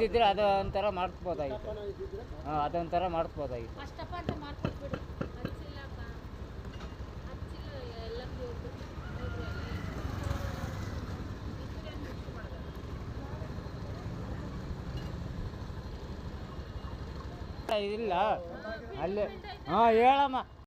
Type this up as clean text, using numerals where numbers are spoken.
ಇದ್ದಿದ್ರೆ ಅದು ಒಂಥರ ಮಾಡಿಸ್ಬೋದಾಗಿತ್ತು. ಹಾಂ, ಅದೊಂಥರ ಮಾಡಿಸ್ಬೋದಾಗಿತ್ತು. ಅಷ್ಟಪ್ಪ ಅಂತ ಮಾಡ್ಕೊಟ್ಬಿಡು. ಹಚ್ಚಿಲ್ಲಪ್ಪ, ಹಚ್ಚಿಲ್ಲ ಎಲ್ಲ ಇಲ್ಲ ಅಲ್ಲೇ. ಹಾಂ, ಹೇಳಮ್ಮ.